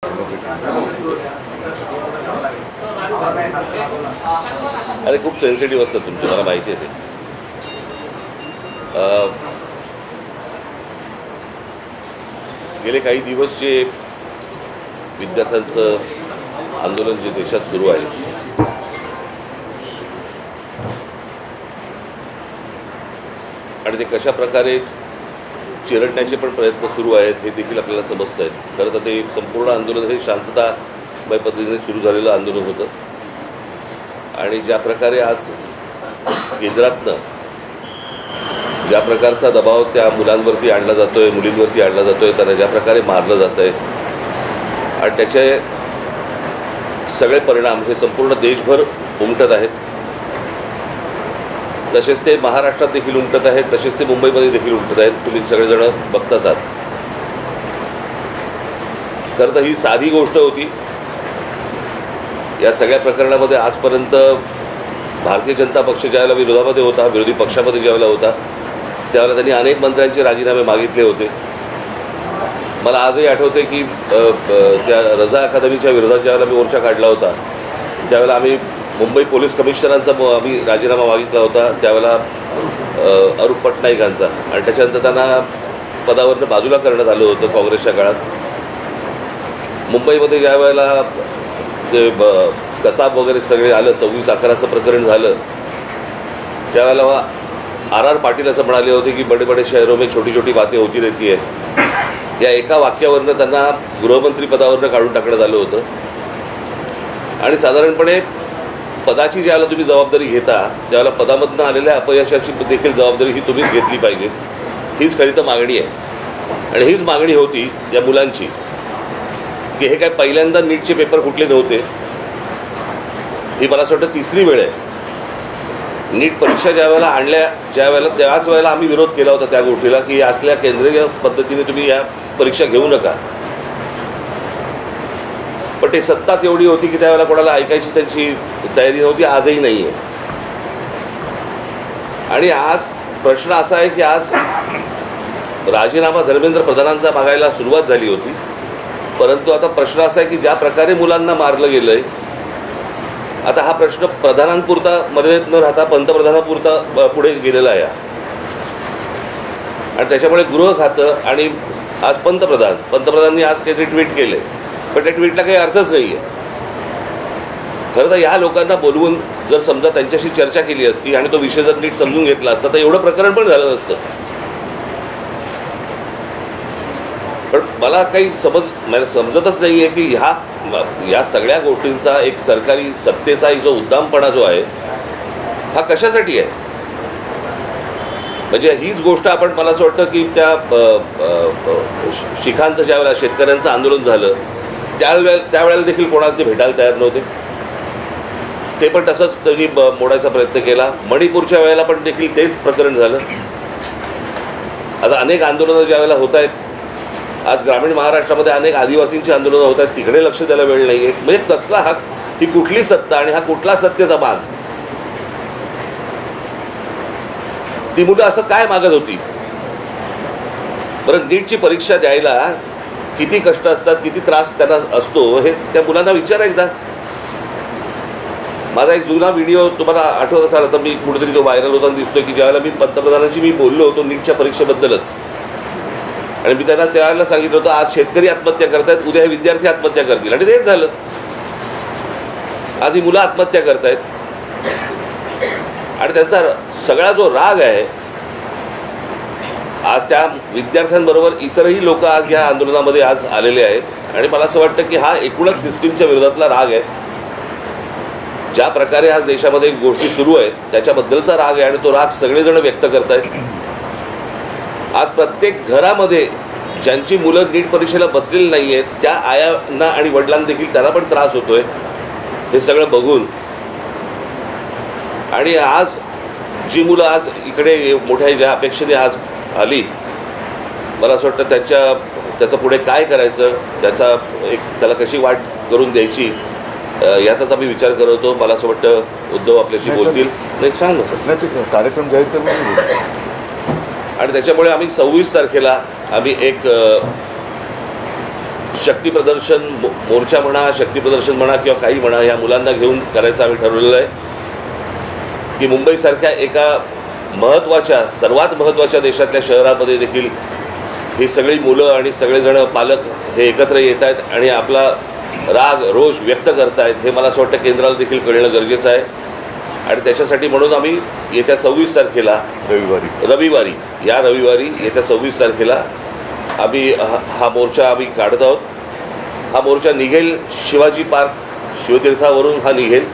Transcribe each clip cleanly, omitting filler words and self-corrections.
अरे खूप सेन्सिटिव्ह असतं तुमचं, मला माहिती आहे ते. गेले काही दिवस जे विद्यार्थ्यांचं आंदोलन जे देशात सुरू आहे आणि ते कशा प्रकारे चिरडण्याचे पण प्रयत्न सुरू आहेत हे देखील आपल्याला समजत आहेत. खरं तर ते संपूर्ण आंदोलन हे शांततामय पद्धतीने सुरू झालेलं आंदोलन होतं आणि ज्या प्रकारे आज केंद्रातनं ज्या प्रकारचा दबाव त्या मुलांवरती आणला जातोय, मुलींवरती आणला जातोय, त्यांना ज्या प्रकारे मारलं जात आहे आणि त्याचे सगळे परिणाम हे संपूर्ण देशभर उमटत आहेत. तसेच ते महाराष्ट्रात देखील उमटत आहेत, तसेच ते मुंबईमध्ये देखील उमटत आहेत. तुम्ही सगळेजण बघताच आहात. खरं तर ही साधी गोष्ट होती. या सगळ्या प्रकरणामध्ये आजपर्यंत भारतीय जनता पक्ष ज्यावेळेला विरोधामध्ये होता, विरोधी पक्षामध्ये ज्यावेळेला होता, त्यावेळेला त्यांनी अनेक मंत्र्यांचे राजीनामे मागितले होते. मला आजही आठवते की त्या रजा अकादमीच्या विरोधात ज्यावेळेला मी मोर्चा काढला होता त्यावेळेला आम्ही मुंबई पोलीस कमिशनरांचा आम्ही राजीनामा मागितला होता, त्यावेळेला अरूप पटनाईकांचा, आणि त्याच्यानंतर त्यांना पदावरनं बाजूला करण्यात आलं होतं काँग्रेसच्या काळात. मुंबईमध्ये ज्या वेळेला ते कसाब वगैरे सगळे आलं, 26/11चं प्रकरण झालं, त्यावेळेला आर पाटील असं म्हणाले होते की बडे बडे शहरों में छोटी छोटी बातें होती रहती है. या एका वाक्यावरनं त्यांना गृहमंत्री पदावरनं काढून टाकण्यात आलं होतं. आणि साधारणपणे पदाची ज्यावेळेला तुम्ही जबाबदारी घेता त्यावेळेला पदामधनं आलेल्या अपयशाची देखील जबाबदारी ही तुम्हीच घेतली पाहिजे. हीच खरी तर मागणी आहे. आणि हीच मागणी होती या मुलांची की हे काय पहिल्यांदा नीटचे पेपर फुटले नव्हते. ही मला असं वाटतं तिसरी वेळ आहे. नीट परीक्षा ज्या वेळेला आणल्या त्याच वेळेला आम्ही विरोध केला होता त्या गोष्टीला की असल्या केंद्रीय पद्धतीने तुम्ही या परीक्षा घेऊ नका. पण ते सत्ताच एवढी होती की त्यावेळेला कोणाला ऐकायची त्यांची तयारी नव्हती. आजही नाही आहे. आणि आज प्रश्न असा आहे की आज राजीनामा धर्मेंद्र प्रधानांचा मागायला सुरुवात झाली होती, परंतु आता प्रश्न असा आहे की ज्या प्रकारे मुलांना मारलं गेलं आहे, आता हा प्रश्न प्रधानांपुरता मर्यादित न राहता पंतप्रधानापुरता पुढे गेलेला आहे. आणि त्याच्यामुळे गृह खातं आणि आज पंतप्रधानांनी आज काहीतरी ट्विट केले, पण त्या ट्विटला काही अर्थच नाही आहे. खरं तर या लोकांना बोलवून जर समजा त्यांच्याशी चर्चा केली असती आणि तो विषय जर नीट समजून घेतला असता तर एवढं प्रकरण पण झालं नसतं. पण मला काही समजतच नाही आहे की या सगळ्या गोष्टींचा एक सरकारी सत्तेचा एक जो उद्दामपणा जो आहे हा कशासाठी आहे. म्हणजे हीच गोष्ट आपण, मला असं वाटतं की त्या शिखांचं ज्यावेळेला शेतकऱ्यांचं आंदोलन झालं त्यावेळेला देखील कोणाला ते भेटायला तयार नव्हते. ते पण तसंच त्यांनी मोडायचा प्रयत्न केला. मणिपूरच्या वेळेला पण देखील तेच प्रकरण झालं. आता अनेक आंदोलनं ज्यावेळेला होत आहेत, आज ग्रामीण महाराष्ट्रामध्ये अनेक आदिवासींची आंदोलनं होत आहेत, तिकडे लक्ष द्यायला वेळ नाही आहे. म्हणजे कसला हा, ही कुठली सत्ता आणि हा कुठला सत्तेचा बाज. ती मुलं असं काय मागत होती बरं? नीटची परीक्षा द्यायला किती कष्ट असतात, किती त्रास त्यांना असतो हे त्या मुलांना विचारा एकदा. माझा एक जुना व्हिडिओ तुम्हाला आठवत असाल, तर मी कुठेतरी तो व्हायरल होताना दिसतोय की ज्यावेळेला मी पंतप्रधानांशी मी बोललो होतो नीटच्या परीक्षेबद्दलच, आणि मी त्यांना त्यावेळेला सांगितलं होतं आज शेतकरी आत्महत्या करतायत, उद्या हे विद्यार्थी आत्महत्या करतील, आणि तेच झालं. आज ही मुलं आत्महत्या करतायत आणि त्यांचा सगळा जो राग आहे आज त्या विद्यार्थ्यांबरोबर इतरही लोक आज या आंदोलनामध्ये आज आलेले आहेत. आणि मला असं वाटतं की हा एकूणच सिस्टीमच्या विरोधातला राग आहे. ज्या प्रकारे आज देशामध्ये गोष्टी सुरू आहेत त्याच्याबद्दलचा राग आहे आणि तो राग सगळेजण व्यक्त करत आहेत. आज प्रत्येक घरामध्ये ज्यांची मुलं नीट परीक्षेला बसलेली नाही आहेत त्या आयांना आणि वडिलांना देखील त्यांना पण त्रास होतोय हे सगळं बघून. आणि आज जी मुलं आज इकडे मोठ्या ज्या अपेक्षेने आज आली, मला असं वाटतं त्याचं पुढे काय करायचं, त्याला कशी वाट करून द्यायची याचाच आम्ही विचार करत होतो. मला असं वाटतं उद्धव आपल्याशी बोलतील. नाही सांग ना कार्यक्रम जाहीर करून. आणि त्याच्यामुळे आम्ही 26 तारखेला आम्ही एक शक्ती प्रदर्शन मोर्चा म्हणा, शक्ती प्रदर्शन म्हणा किंवा काही म्हणा, ह्या मुलांना घेऊन करायचं आम्ही ठरवलेलं आहे की मुंबईसारख्या एका महत्त्वाच्या, सर्वात महत्त्वाच्या देशातल्या शहरामध्ये देखील ही सगळी मुलं आणि सगळेजण पालक हे एकत्र येत आहेत आणि आपला राग रोष व्यक्त करतायत, हे मला असं वाटतं केंद्राला देखील कळणं गरजेचं आहे. आणि त्याच्यासाठी म्हणून आम्ही येत्या 26 तारखेला रविवारी येत्या 26 तारखेला आम्ही हा मोर्चा आम्ही काढत आहोत. हा मोर्चा निघेल शिवाजी पार्क, शिवतीर्थावरून हा निघेल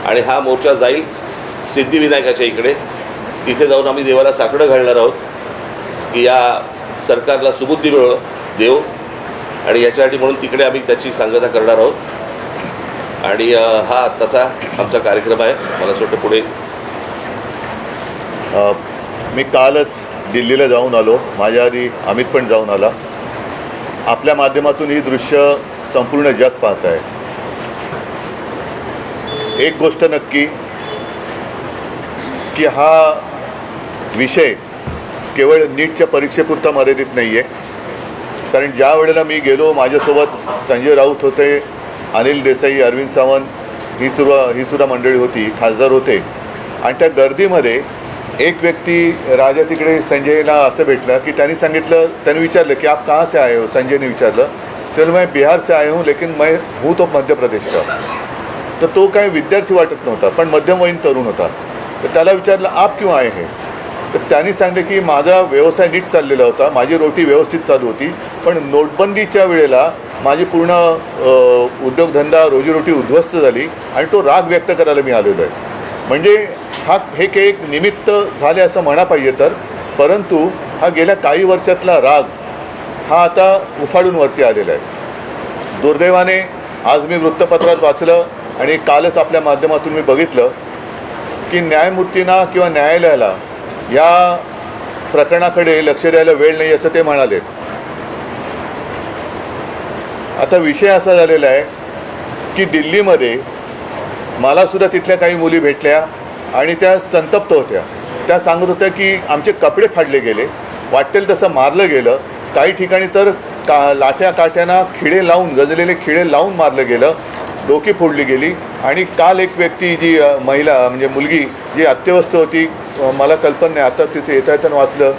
आणि हा मोर्चा जाईल सिद्धिविनायकाच्या इकडे. तिथे जाऊन आम्ही देवाला साकडं घालणार आहोत की या सरकारला सुबुद्धी देव, आणि याच्यासाठी म्हणून तिकडे आम्ही त्याची सांगता करणार आहोत. आणि हा आत्ताचा आमचा कार्यक्रम आहे. मला असं वाटतं पुढे मी कालच दिल्लीला जाऊन आलो, माझ्या आधी अमित पण जाऊन आला. आपल्या माध्यमातून ही दृश्य संपूर्ण जग पाहत आहे. एक गोष्ट नक्की की हा विषय केवळ नीटच्या परीक्षेपुरता मर्यादित नाही आहे. कारण ज्या वेळेला मी गेलो, माझ्यासोबत संजय राऊत होते, अनिल देसाई, अरविंद सावंत ही सुद्धा मंडळी होती, खासदार होते. आणि त्या गर्दीमध्ये एक व्यक्ती राजा तिकडे संजयला असं भेटलं की त्यांनी विचारलं की आप कहाँ से आए हो. संजयने विचारलं तर मैं बिहार से आया हूँ लेकिन मैं हूँ तो मध्य प्रदेश का. तर तो काही विद्यार्थी वाटत नव्हता, पण मध्यमवयीन तरुण होता. तर त्याला विचारलं आप क्यों आए हैं. तर त्यांनी सांगितलं की माझा व्यवसाय नीट चाललेला होता, माझी रोटी व्यवस्थित चालू होती, पण नोटबंदीच्या वेळेला माझी पूर्ण उद्योगधंदा, रोजीरोटी उद्ध्वस्त झाली आणि तो राग व्यक्त करायला मी आलेलो आहे. म्हणजे हे काही एक निमित्त झाले असं म्हणा पाहिजे तर, परंतु हा गेल्या काही वर्षातला राग हा आता उफाळून वरती आलेला आहे. दुर्दैवाने आज मी वृत्तपत्रात वाचलं आणि कालच आपल्या माध्यमातून मी बघितलं की न्यायमूर्तींना किंवा न्यायालयाला या प्रकरणाकडे लक्ष द्यायला वेळ नाही असं ते म्हणाले. आता विषय असा झालेला आहे की दिल्लीमध्ये मलासुद्धा तिथल्या काही मुली भेटल्या आणि त्या संतप्त होत्या. त्या सांगत होत्या की आमचे कपडे फाडले गेले, वाटेल तसं मारलं गेलं, काही ठिकाणी तर लाठ्या काठ्यांना खिळे लावून, गजलेले खिळे लावून मारलं गेलं, डोकी फोडली गेली. आणि काल एक व्यक्ती, जी महिला म्हणजे मुलगी जी अत्यवस्थ होती, मला कल्पना नाही, आता तिचं येता वाचलं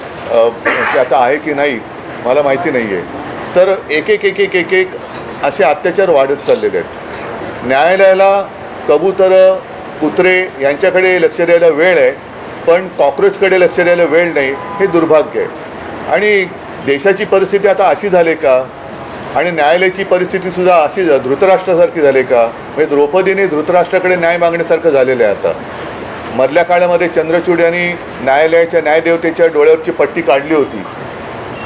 की आता आहे की नाही मला माहिती नाही आहे. तर एक असे अत्याचार वाढत चाललेले आहेत. न्यायालयाला कबूतरं, कुत्रे यांच्याकडे लक्ष द्यायला वेळ आहे, पण कॉक्रोचकडे लक्ष द्यायला वेळ नाही, हे दुर्भाग्य आहे. आणि देशाची परिस्थिती आता अशी झाली का, आणि न्यायालयाची परिस्थितीसुद्धा अशी धृतराष्ट्रासारखी झाली का. म्हणजे द्रौपदीने धृतराष्ट्राकडे न्याय मागण्यासारखं झालेलं आहे. आता मधल्या काळामध्ये चंद्रचूड यांनी न्यायालयाच्या न्यायदेवतेच्या डोळ्यावरची पट्टी काढली होती.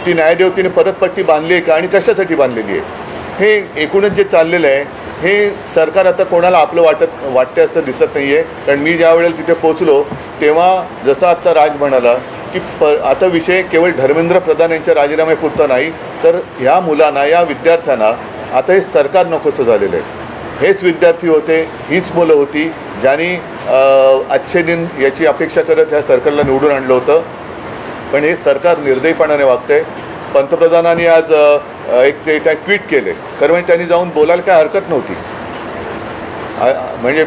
ती न्यायदेवतेने परत पट्टी बांधली आहे का आणि कशासाठी बांधलेली आहे. हे एकूणच जे चाललेलं आहे, हे सरकार आता कोणाला आपलं वाटते असं दिसत नाही आहे. कारण मी ज्या वेळेला तिथे पोचलो तेव्हा जसं आत्ता राज म्हणाला की आता विषय केवळ धर्मेंद्र प्रधान यांच्या राजीनाम्यापुरता नाही, तर ह्या मुलांना, या विद्यार्थ्यांना आता हे सरकार नकोसं झालेलं आहे. हेच विद्यार्थी होते, हीच मुलं होती ज्यांनी अच्छे दिन याची अपेक्षा करत ह्या सरकारला निवडून आणलं होतं. पण हे सरकार निर्दयीपणाने वागतंय. पंतप्रधानांनी आज ते काय ट्विट केले, कारण म्हणजे त्यांनी जाऊन बोलायला काय हरकत नव्हती. म्हणजे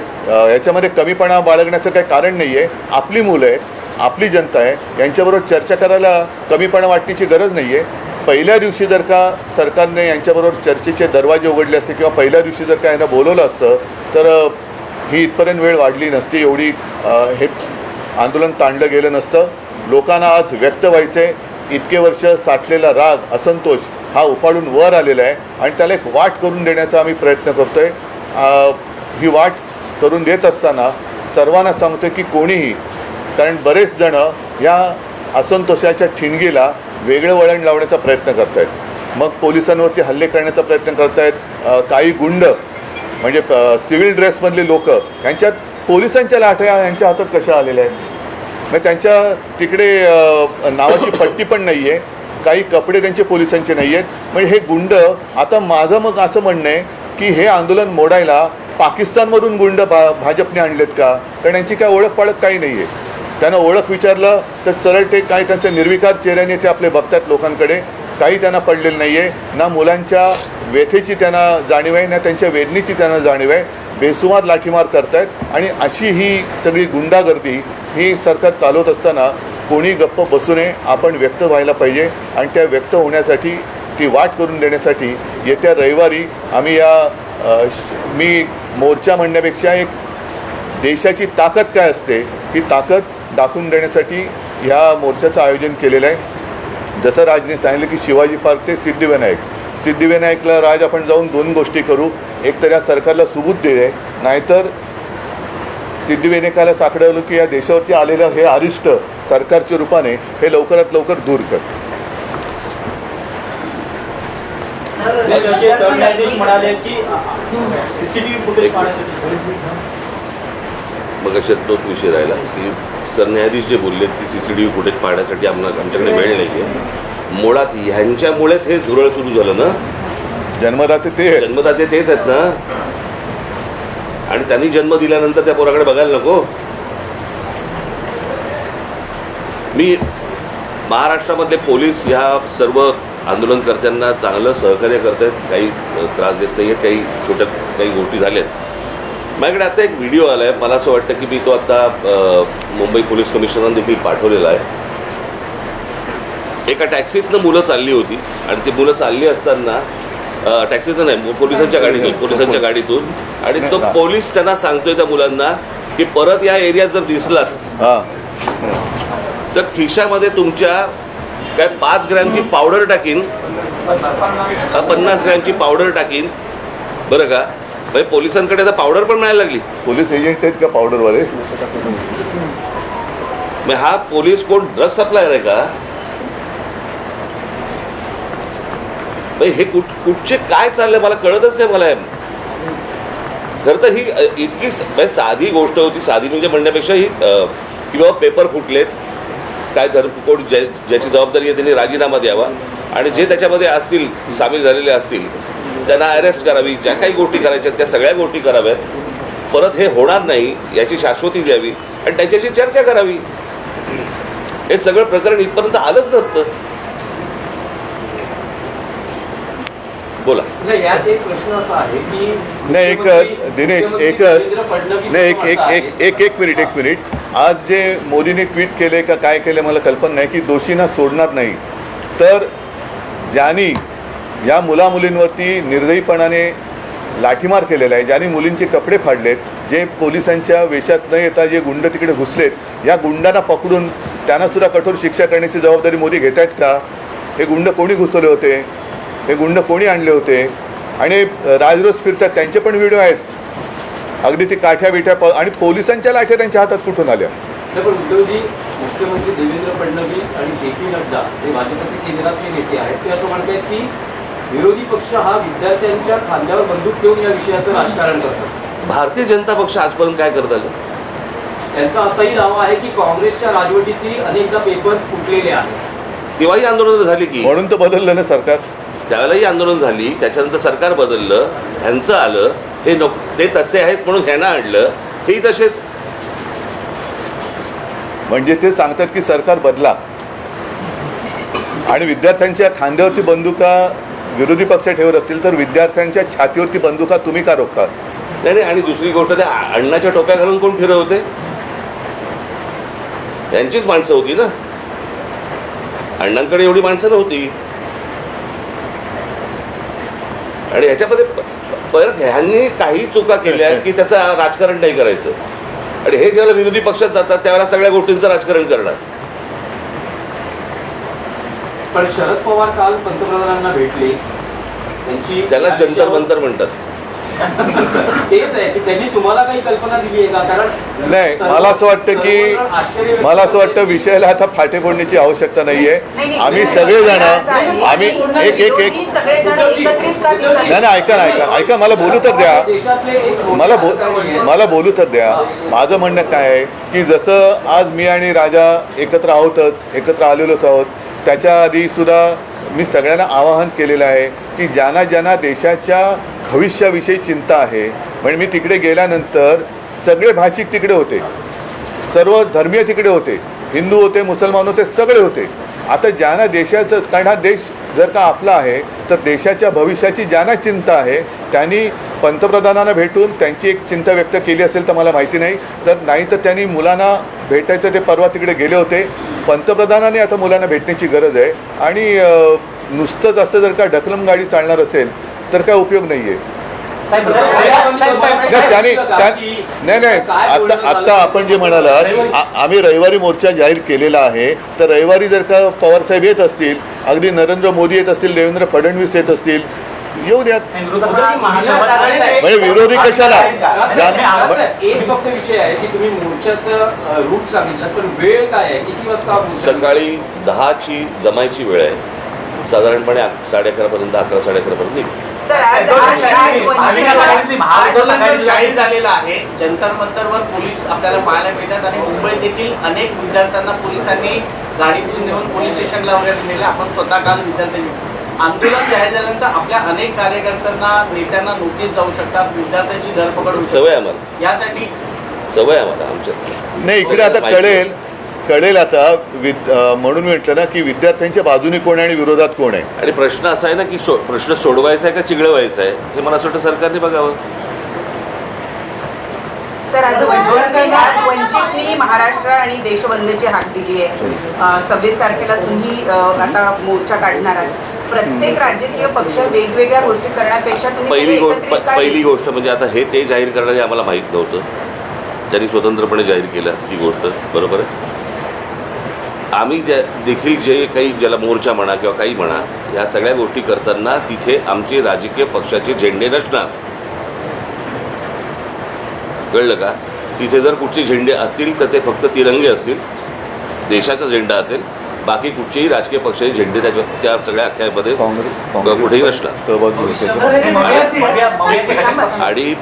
याच्यामध्ये कमीपणा बाळगण्याचं काही कारण नाही आहे. आपली मुलं आहेत, आपली जनता आहे, यांच्याबरोबर चर्चा करायला कमीपणा वाटण्याची गरज नाही आहे. पहिल्या दिवशी जर का सरकारने यांच्याबरोबर चर्चेचे दरवाजे उघडले असते किंवा पहिल्या दिवशी जर का यांना बोलवलं असतं तर ही इथपर्यंत वेळ वाढली नसती, एवढी हे आंदोलन ताणलं गेलं नसतं. लोकांना आज व्यक्त व्हायचे, इतके वर्ष साठलेला राग, असंतोष हा उफाळून वर आलेला आहे आणि त्याला एक वाट करून देण्याचा आम्ही प्रयत्न करतो आहे. ही वाट करून देत असताना सर्वांना सांगतो की कोणीही, कारण बरेच जणं या असंतोषाच्या ठिणगीला वेगळं वळण लावण्याचा प्रयत्न करत आहेत. मग पोलिसांवरती हल्ले करण्याचा प्रयत्न करत आहेत. काही गुंड म्हणजे सिव्हिल ड्रेसमधले लोक, यांच्यात पोलिसांच्या लाठ्या यांच्या हातात कशा आलेल्या आहेत. मग त्यांच्या तिकडे नावाची पट्टी पण नाही आहे, काही कपडे त्यांचे पोलिसांचे नाही आहेत. म्हणजे हे गुंड, आता माझं मग असं म्हणणं आहे की हे आंदोलन मोडायला पाकिस्तानमधून गुंड भाजपने आणलेत का. कारण यांची काय ओळख पाळख काही नाही आहे. त्यांना ओळख विचारलं तर सरळ ते काय त्यांच्या निर्विकार चेहऱ्याने ते आपले बघतात लोकांकडे. काही त्यांना पडलेलं नाही आहे, ना मुलांच्या व्यथेची त्यांना जाणीव आहे, ना त्यांच्या वेदनेची त्यांना जाणीव आहे. बेसुमार लाठीमार करतायत आणि अशी ही सगळी गुंडागर्दी ही सरकार चालवत असताना कोणी गप्प बसू नये. आपण व्यक्त व्हायला पाहिजे आणि त्या व्यक्त होण्यासाठी ती वाट करून देण्यासाठी येत्या रविवारी आम्ही मी मोर्चा म्हणण्यापेक्षा एक देशाची ताकद काय असते ही ताकद दाखवून देण्यासाठी ह्या मोर्चाचं आयोजन केलेलं आहे. जसं राजने सांगितलं की शिवाजी पार्क ते सिद्धिविनायकला राज आपण जाऊन 2 गोष्टी करू. एक तर या सरकारला सुबूत दे, नाहीतर सिद्धिविनायकाला साकडवलं की या देशावरती आलेलं हे अरिष्ट सरकारच्या रूपाने हे लवकरात लवकर दूर कर. सरन्यायाधीश म्हणाले की सीसीटीव्ही फुटेज पाहण्यासाठी मग अशात तोच विषय राहिला की सरन्यायाधीश जे बोललेत की CCTV फुटेज पाहण्यासाठी आमच्याकडे वेळ नाही आहे. मुळात ह्यांच्यामुळेच हे झुरळ सुरू झालं ना. जन्मदाते ते जन्मदाते तेच आहेत ना, आणि त्यांनी जन्म दिल्यानंतर त्या पोराकडे बघायला नको. मी महाराष्ट्रामधले पोलीस ह्या सर्व आंदोलनकर्त्यांना चांगलं सहकार्य करत आहेत, काही त्रास देत नाही आहेत, काही गोष्टी झाल्यात. माझ्याकडे आता एक व्हिडिओ आला आहे, मला असं वाटतं की मी तो आता मुंबई पोलीस कमिशनरने देखील पाठवलेला आहे. एका टॅक्सीतनं मुलं चालली होती आणि ती मुलं चालली असताना टॅक्सीतनं नाही, पोलिसांच्या गाडीतून आणि तो पोलीस त्यांना सांगतोय त्या मुलांना की परत या एरियात जर दिसलात तर खिशामध्ये तुमच्या काय 5 ग्रॅमची पावडर टाकीन, 50 ग्रॅमची पावडर टाकीन, बरं का. म्हणजे पोलिसांकडे आता पावडर पण मिळायला लागली. पोलीस एजंट आहेत का पावडरवाले? मग हा पोलीस कोण ड्रग सप्लायर आहे का? हे कुठचे काय चाललंय मला कळतच नाही. मला खरं तर ही इतकी साधी गोष्ट होती. साधी म्हणजे म्हणण्यापेक्षा ही की बाबा पेपर फुटलेत, काय कोण ज्याची जबाबदारी आहे त्यांनी राजीनामा द्यावा आणि जे त्याच्यामध्ये असतील सामील झालेले असतील त्यांना अरेस्ट करावी. ज्या काही गोष्टी करायच्या त्या सगळ्या गोष्टी कराव्यात. परत हे होणार नाही याची शाश्वती द्यावी आणि त्यांच्याशी चर्चा करावी. हे सगळं प्रकरण इथपर्यंत आलंच नसतं. बोला. यात एक प्रश्न असा आहे की नाही, एकच दिनेश, एक मिनिट. आज जे मोदीने ट्विट केले का काय केले मला कल्पना नाही की दोषींना सोडणार नाही, तर ज्यांनी या मुलामुलींवरती निर्दयीपणाने लाठीमार केलेला आहे, ज्यांनी मुलींचे कपडे फाडलेत, जे पोलिसांच्या वेशात न येता जे गुंड तिकडे घुसलेत, या गुंडांना पकडून त्यांनासुद्धा कठोर शिक्षा करण्याची जबाबदारी मोदी घेत आहेत का? हे गुंड कोणी घुसवले होते? हे गुंड कोणी आणले होते? आणि राजरोज फिरतात त्यांचे पण व्हिडिओ आहेत. अगदी ती काठ्या बिठ्या आणि पोलिसांच्या लाठ्या त्यांच्या हातात कुठून आल्या? पण उद्धवजी, मुख्यमंत्री देवेंद्र फडणवीस आणि JP नड्डा जे भाजपचे केंद्रातले नेते आहेत ते असं म्हणतात की विरोधी पक्ष हा विद्यार्थ्यांच्या खांद्यावर बंदूक ठेवून या विषयाचं राजकारण करतात. भारतीय जनता पक्ष आजपर्यंत काय करत आलं? त्यांचा असाही दावा आहे की काँग्रेसच्या राजवटीतील अनेकदा पेपर फुटलेले आहेत. तेव्हाही आंदोलनं झाली की, म्हणून तर बदललं ना सरकार. त्यावेळेलाही आंदोलन झाली, त्याच्यानंतर सरकार बदललं, ह्यांचं आलं, हे ते तसे आहेत म्हणून ह्यांना आणलं, हेही तसेच. म्हणजे ते सांगतात की सरकार बदला आणि विद्यार्थ्यांच्या खांद्यावरती बंदुका विरोधी पक्ष ठेवत असतील तर विद्यार्थ्यांच्या छातीवरती बंदुका तुम्ही का रोखता? नाही. आणि दुसरी गोष्ट, त्या अण्णाच्या टोप्या घालून कोण फिरवते? त्यांचीच माणसं होती ना. अण्णांकडे एवढी माणसं नव्हती. आणि ह्याच्यामध्ये परत ह्यांनी काही चुका केल्या की त्याचं राजकारण नाही करायचं. आणि हे ज्यावेळेला विरोधी पक्षात जातात त्यावेळेला सगळ्या गोष्टींचं राजकारण करणार. पण शरद पवार काल पंतप्रधानांना भेटले, त्याला जंतर मंतर म्हणतात. तेच आहे की त्यांनी तुम्हाला काही कल्पना दिली आहे का? कारण नाही, मला असं वाटतं विषयाला आता फाटे फोडण्याची आवश्यकता नाहीये. आम्ही सगळेजण आम्ही ऐका मला बोलू तर द्या. मला बोलू तर द्या. माझं म्हणणं काय आहे की जसं आज मी आणि राजा एकत्र एकत्र आलेलोच आहोत, त्याच्या आधी सुद्धा मी सगळ्यांना आवाहन केलेलं आहे की ज्यांना देशाच्या भविष्याविषयी चिंता आहे. म्हणजे मी तिकडे गेल्यानंतर सगळे भाषिक तिकडे होते, सर्व धर्मीय तिकडे होते, हिंदू होते, मुसलमान होते, सगळे होते. आता ज्यांना देशाचं, कारण हा देश जर का आपला आहे तर देशाच्या भविष्याची ज्यांना चिंता आहे त्यांनी पंतप्रधानांना भेटून त्यांची एक चिंता व्यक्त केली असेल तर मला माहिती नाही, तर नाही तर त्यांनी मुलांना भेटायचं, ते परवा तिकडे गेले होते. पंतप्रधानांनी आता मुलांना भेटण्याची गरज आहे. आणि नुसतंच असं जर का ढकलम गाडी चालणार असेल तर काय उपयोग नाही आहे. नाही आता आपण जे म्हणालात, आम्ही रविवारी मोर्चा जाहीर केलेला आहे, तर रविवारी जर का पवारसाहेब येत असतील, अगदी नरेंद्र मोदी येत असतील, देवेंद्र फडणवीस येत असतील, येऊ द्यात. म्हणजे विरोधी कशाला? एक फक्त विषय आहे की तुम्ही मोर्चाचं रूट सांगितलं, पण वेळ काय आहे, किती वाजता? सकाळी 10ची जमायची वेळ आहे, साधारणपणे 11:30 पर्यंत, 11, 11:30 पर्यंत निघू. आंदोलन जाहीर झालेलं आहे. जंतर मंतरवर पोलीस आपल्याला पाहायला मिळतात आणि मुंबईत देखील अनेक विद्यार्थ्यांना पोलिसांनी गाडीतून नेऊन पोलीस स्टेशनला वगैरे नेले. आपण स्वतः काल विद्यार्थ्यांनी आंदोलन जाहीर झाल्यानंतर आपल्या अनेक कार्यकर्त्यांना, नेत्यांना नोटीस जाऊ शकतात, विद्यार्थ्यांची धरपकड होऊ सवय आम्हाला, यासाठी सवय आम्हाला आमच्या. नाही, इकडे आता कळेल आता म्हणून म्हटलं ना की विद्यार्थ्यांच्या बाजूने कोण आहे आणि विरोधात कोण आहे. आणि प्रश्न असा आहे ना की प्रश्न सोडवायचा आहे का चिघळवायचा आहे, हे मला असं वाटतं सरकारने बघावं. सर, आज वंचितनी महाराष्ट्र आणि देशबंदची हाक दिली आहे. 26 तारखेला तुम्ही आता मोर्चा काढणार आहात. प्रत्येक राजकीय पक्ष वेगवेगळ्या गोष्टी करण्यापेक्षा पहिली गोष्ट म्हणजे आता हे ते जाहीर करणारे आम्हाला माहीत नव्हतं, त्यांनी स्वतंत्रपणे जाहीर केलं ही गोष्ट, बरोबर आहे. आम्ही देखील जे काही, ज्याला मोर्चा म्हणा किंवा काही म्हणा, या सगळ्या गोष्टी करताना तिथे आमचे राजकीय पक्षाचे झेंडे नसणार, कळलं का? तिथे जर कुठचे झेंडे असतील तर ते फक्त तिरंगे असतील, देशाचा झेंडा असेल, बाकी कुठचेही राजकीय पक्षाचे झेंडे त्या सगळ्या अख्यामध्ये कुठेही नसणार. आणि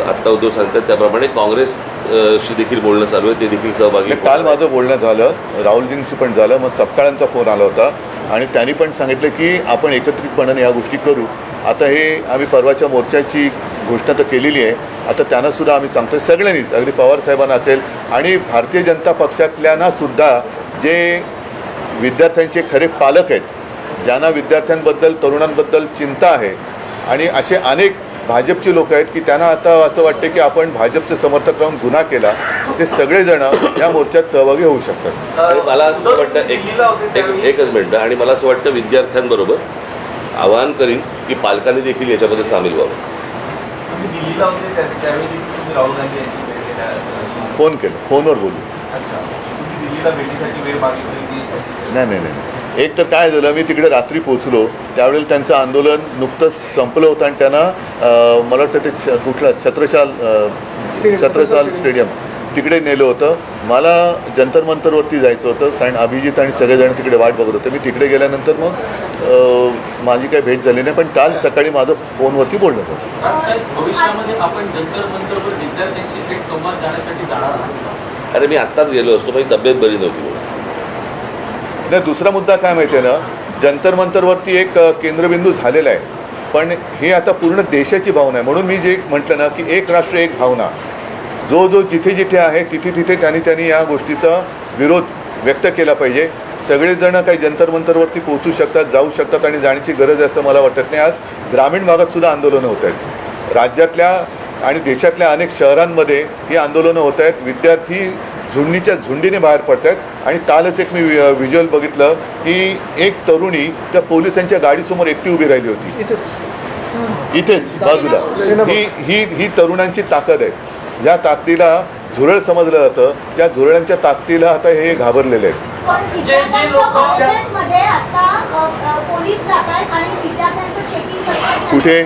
आत्ता उद्धव सांगतात त्याप्रमाणे काँग्रेसशी देखील बोलणं चालू आहे, ते देखील सहभागी. काल माझं बोलणं झालं, राहुलजींशी पण झालं, मग सपकाळांचा फोन आला होता आणि त्यांनी पण सांगितलं की आपण एकत्रितपणाने या गोष्टी करू. आता हे आम्ही परवाच्या मोर्चाची घोषणा तर केलेली आहे, आता त्यांनासुद्धा आम्ही सांगतो सगळ्यांनीच, अगदी पवारसाहेबांना असेल आणि भारतीय जनता पक्षातल्यांनासुद्धा जे विद्यार्थ्यांचे खरे पालक आहेत, ज्यांना विद्यार्थ्यांबद्दल, तरुणांबद्दल चिंता आहे, आणि असे अनेक भाजपची लोक आहेत की त्यांना आता असं वाटते की आपण भाजपचे समर्थक राहून गुन्हा केला, ते सगळेजण या मोर्चात सहभागी होऊ शकतात. आणि मला असं वाटतं एकच मिनटं, आणि मला असं वाटतं विद्यार्थ्यांबरोबर आवाहन करीन की पालकांनी देखील याच्यामध्ये सामील व्हावं. फोन केलं, फोनवर बोलू. नाही, एक तर काय झालं, मी तिकडे रात्री पोचलो त्यावेळेला त्यांचं आंदोलन नुकतंच संपलं होतं आणि त्यांना मला वाटतं ते कुठलं छत्रसाल स्टेडियम तिकडे नेलं होतं. मला जंतर मंतरवरती जायचं होतं कारण अभिजित आणि सगळेजण तिकडे वाट बघत होते. मी तिकडे गेल्यानंतर मग माझी काही भेट झाली नाही, पण काल सकाळी माझं फोनवरती बोलणं होतं. भविष्यामध्ये आपण जंतर मंतरवर विद्यार्थ्यांशी थेट संवाद जाण्यासाठी जाणार आहोत. अरे मी आत्ताच गेलो असतो, माझी तब्येत बरी नव्हती. नाही, दुसरा मुद्दा काय माहिती आहे ना, जंतर मंतरवरती एक केंद्रबिंदू झालेला आहे, पण हे आता पूर्ण देशाची भावना आहे. म्हणून मी जे म्हटलं ना की एक राष्ट्र एक भावना, जो जिथे जिथे आहे तिथे त्यांनी या गोष्टीचा विरोध व्यक्त केला पाहिजे. सगळेजण काही जंतर मंतरवरती पोहोचू शकतात, जाऊ शकतात आणि जाण्याची गरज आहे असं मला वाटत नाही. आज ग्रामीण भागात सुद्धा आंदोलनं होत आहेत, राज्यातल्या आणि देशातल्या अनेक शहरांमध्ये ही आंदोलनं होत आहेत. विद्यार्थी झुंडीच्या झुंडीने बाहेर पडत आहेत. आणि कालच एक मी व्हिज्युअल बघितलं की एक तरुणी त्या पोलिसांच्या गाडीसमोर एकटी उभी राहिली होती, इथेच बाजूला. ही तरुणांची ताकद आहे. ज्या ताकदीला झुरळ समजलं जातं, त्या झुरळांच्या ताकदीला आता हे घाबरलेले आहेत. कुठे?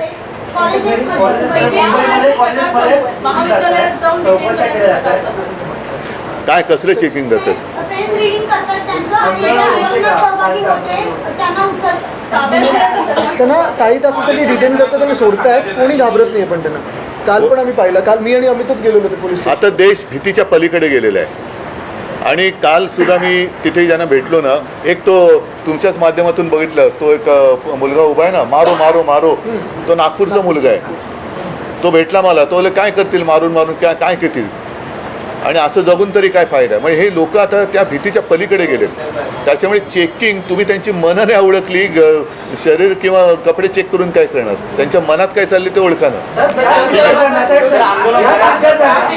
काय कसलं चेकिंग करतात? त्यांना काही तासासाठी डिटेन करतात आणि सोडतायत, कोणी घाबरत नाही. पण त्यांना काल पण आम्ही पाहिलं, काल मी आणि अमितच गेलेलो होते पोलीस. आता देश भीतीच्या पलीकडे गेलेला आहे. आणि काल सुद्धा मी तिथे ज्यांना भेटलो ना, एक तो तुमच्याच माध्यमातून बघितलं, तो एक मुलगा उभा आहे ना, मारो मारो मारो, तो नागपूरचा मुलगा आहे. तो भेटला मला, तो काय करतील मारून काय करतील. आणि असं जगून तरी काय फायदा. म्हणजे हे लोक आता त्या भीतीच्या पलीकडे गेलेत. त्याच्यामुळे चेकिंग तुम्ही त्यांची मनं नाही ओळखली, शरीर किंवा कपडे चेक करून काय करणार, त्यांच्या मनात काय चालले ते ओळखानं.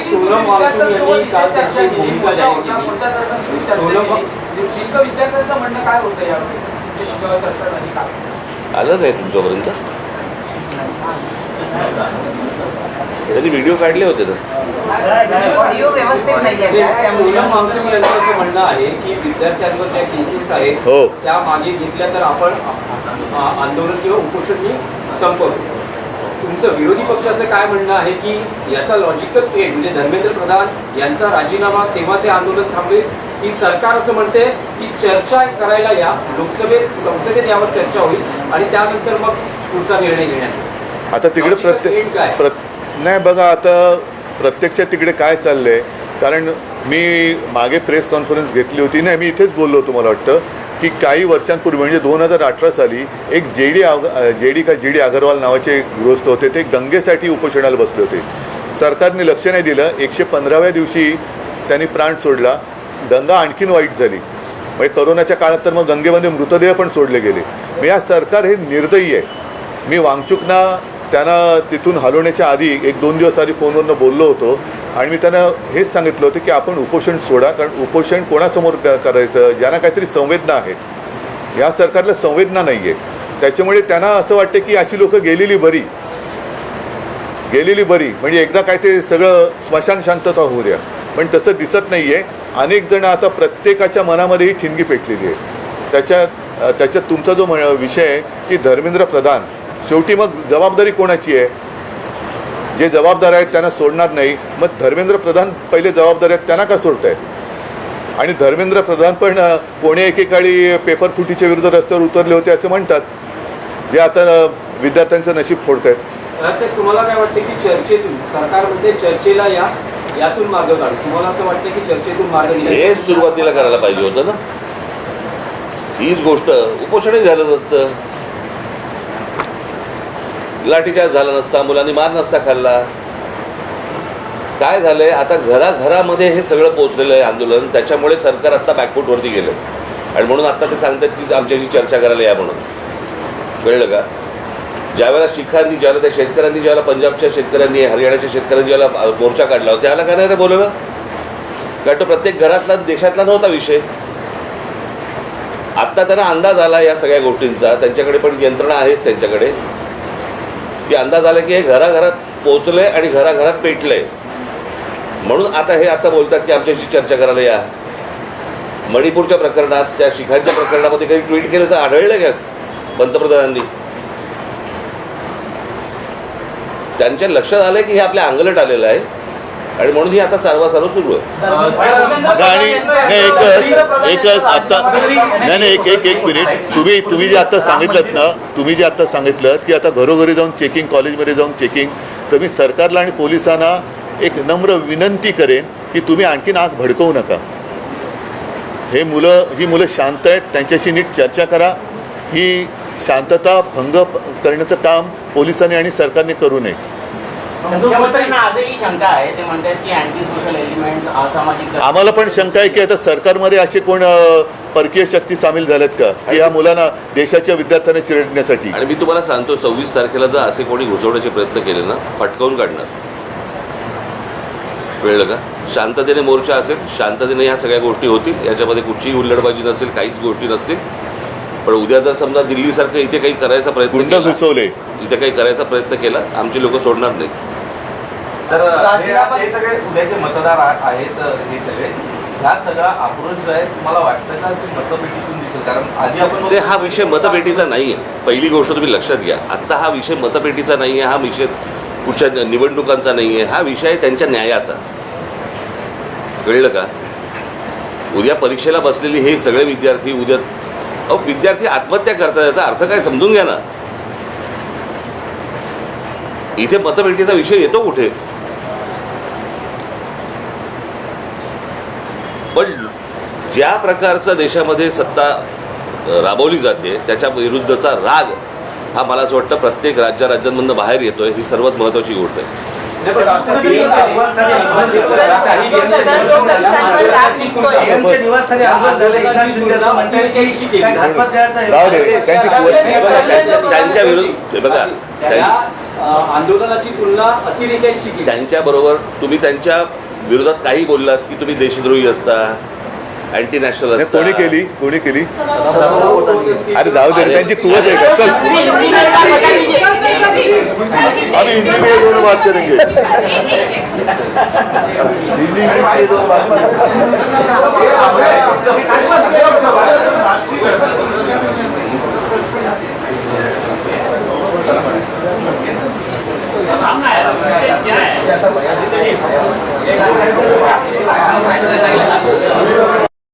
सोनम वांगचुक यांनी काल त्यांची भूमिका जाहीर केली. विद्यार्थ्यांचं म्हणणं काय होतं यावेळी चर्चा झाली का? आलं नाही तुमच्यापर्यंत? त्यांनी व्हिडिओ काढले होते ना. ऑडिओ व्यवस्थित नाहीये सोनम वांगचुक यांचं असं म्हणणं आहे की विद्यार्थ्यांवर ज्या केसेस आहेत हो. त्या मागे घेतल्या तर आपण आंदोलन किंवा उपोषण संपवतो. तुमचं विरोधी पक्षाचं काय म्हणणं आहे की याचा लॉजिकल एंड म्हणजे धर्मेंद्र प्रधान यांचा राजीनामा तेव्हाचे आंदोलन थांबेल, की सरकार असं म्हणते की चर्चा करायला या, लोकसभेत संसदेत यावर चर्चा होईल आणि त्यानंतर मग पुढचा निर्णय घेण्यात येईल. आता तिकडे नाही बघा, आता प्रत्यक्षात तिकडे काय चाललं आहे, कारण मी मागे प्रेस कॉन्फरन्स घेतली होती. नाही, मी इथेच बोललो होतो, मला वाटतं की काही वर्षांपूर्वी म्हणजे 2018 साली एक जी डी अगरवाल नावाचे गृहस्थ होते, ते गंगेसाठी उपोषणाला बसले होते. सरकारने लक्ष नाही दिलं. 115व्या दिवशी त्यांनी प्राण सोडला. गंगा आणखीन वाईट झाली. म्हणजे करोनाच्या काळात तर मग गंगेमध्ये मृतदेह पण सोडले गेले. मी या सरकार हे निर्दयी आहे. मी वांगचुकना त्यांना तिथून हलवण्याच्या आधी 1-2 दिवस आधी फोनवरनं बोललो होतो आणि मी त्यांना हेच सांगितलं होतं की आपण उपोषण सोडा, कारण उपोषण कोणासमोर करायचं, ज्यांना काहीतरी संवेदना आहेत. या सरकारला संवेदना नाही आहे. त्याच्यामुळे त्यांना असं वाटतं की अशी लोकं गेलेली बरी, म्हणजे एकदा काय ते सगळं स्मशान शांतता होऊ द्या. पण तसं दिसत नाही आहे. अनेक जण आता प्रत्येकाच्या मनामध्ये ही ठिणगी पेटलेली आहे. त्याच्यात तुमचा जो विषय आहे की धर्मेंद्र प्रधान, शेवटी मग जबाबदारी कोणाची आहे? जे जबाबदार आहेत त्यांना सोडणार नाही, मग धर्मेंद्र प्रधान पहिले जबाबदार आहेत, त्यांना का सोडतायत? आणि धर्मेंद्र प्रधान पण कोणी एकेकाळी पेपर फुटीच्या विरुद्ध रस्त्यावर उतरले होते असं म्हणतात, जे आता विद्यार्थ्यांचं नशीब फोडतायत. राजसाहेब, तुम्हाला काय वाटतं की चर्चेतून, सरकारमध्ये चर्चेला यातून मार्ग काढू, तुम्हाला असं वाटतं की चर्चेतून मार्ग हे सुरुवातीला करायला पाहिजे होतं ना. हीच गोष्ट उपोषणही झालं नसतं, लाठीचार्ज झाला नसता, मुलांनी मार नसता खाल्ला. काय झालंय आता, घराघरामध्ये हे सगळं पोहोचलेलं आहे आंदोलन. त्याच्यामुळे सरकार आत्ता बॅकफूटवरती गेलं आणि म्हणून आत्ता ते सांगतात की आमच्याशी चर्चा करायला या म्हणून. कळलं का? ज्यावेळेला शिखांनी, ज्यावेळेला त्या शेतकऱ्यांनी, ज्यावेळेला पंजाबच्या शेतकऱ्यांनी, हरियाणाच्या शेतकऱ्यांनी ज्यावेळेला मोर्चा काढला होता, त्यावेळेला काय नाही बोलवलं? कारण तो प्रत्येक घरातला, देशातला नव्हता विषय. आत्ता त्यांना अंदाज आला या सगळ्या गोष्टींचा, त्यांच्याकडे पण यंत्रणा आहेच त्यांच्याकडे, की अंदाज आला की हे घराघरात पोहोचलंय आणि घराघरात पेटलंय. म्हणून आता बोलतात की आमच्याशी चर्चा करायला या. मणिपूरच्या प्रकरणात, त्या शिखांच्या प्रकरणामध्ये काही ट्विट केलं तर आढळलं का पंतप्रधानांनी? त्यांच्या लक्षात आलंय की हे आपल्या अंगलट आलेलं आहे आणि म्हणून ही आता सर्वासर्व सुरू आहे. आणि एकच आता नाही एक मिनिट, तुम्ही जे आता सांगितलं ना, की आता घरोघरी जाऊन चेकिंग, कॉलेजमध्ये जाऊन चेकिंग, तर मी सरकारला आणि पोलिसांना एक नम्र विनंती करेन की तुम्ही आणखीन आग भडकवू नका. ही मुलं शांत आहेत, त्यांच्याशी नीट चर्चा करा. ही शांतता भंग करण्याचं काम पोलिसांनी आणि सरकारने करू नये. मुख्यमंत्र्यांना आजही शंका आहे, ते म्हणतात की अँटी सोशल एलिमेंट, असामाजिक. आम्हाला पण शंका आहे की आता सरकारमध्ये असे कोण परकीय शक्ती सामील झाल्यात का की या मुलांना, देशाच्या विद्यार्थ्यांना चिरडण्यासाठी? आणि मी तुम्हाला सांगतो, 26 तारखेला जर असे कोणी घुसवण्याचे प्रयत्न केले ना, फटकावून काढणार. कळलं का? शांततेने मोर्चा असेल, शांततेने ह्या सगळ्या गोष्टी होतील, याच्यामध्ये कुठचीही हुल्लडबाजी नसेल, काहीच गोष्टी नसतील. पण उद्या जर समजा दिल्लीसारखं इथे काही करायचा प्रयत्न केला, घुसवले, इथे काही करायचा प्रयत्न केला, आमची लोक सोडणार नाही. सर, हे सगळे उद्याचे मतदार आहेत, हे सगळे ह्या सगळा आक्रोश जो आहे, तुम्हाला वाटतं का मतपेटीतून दिसेल? कारण आधी आपण हा विषय मतपेटीचा नाही आहे. पहिली गोष्ट तुम्ही लक्षात घ्या, आत्ता हा विषय मतपेटीचा नाही आहे, हा विषय कुठच्या निवडणुकांचा नाही आहे, हा विषय त्यांच्या न्यायाचा. कळलं का? उद्या परीक्षेला बसलेले हे सगळे विद्यार्थी, विद्यार्थी आत्महत्या करतात, याचा अर्थ काय समजून घ्या ना. इथे मतपेटीचा विषय येतो कुठे? पण ज्या प्रकारचा देशामध्ये सत्ता राबवली जाते त्याच्या विरुद्धचा राग हा मला असं वाटतं प्रत्येक राज्यांमधून बाहेर येतोय. ही सर्वात महत्त्वाची गोष्ट आहे. नाही, पण राष्ट्रपती तो संस्थांवर राग निघतोय. जाऊ दे त्यांची कुवत त्यांच्या विरोध हे बघा आंदोलनाची तुलना अतिरेक्यांशी केली. त्यांच्या बरोबर तुम्ही त्यांच्या विरोधात काही बोललात की तुम्ही देशद्रोही असता, अँटी नॅशनल नाही, असता. कोणी केली अरे अरे जाऊ दे रे, त्यांची कुवत आहे का? चल आम्ही हिंदी में दोनों बात करेंगे. हिंदी इंग्लिश में दोनों बात करेंगे.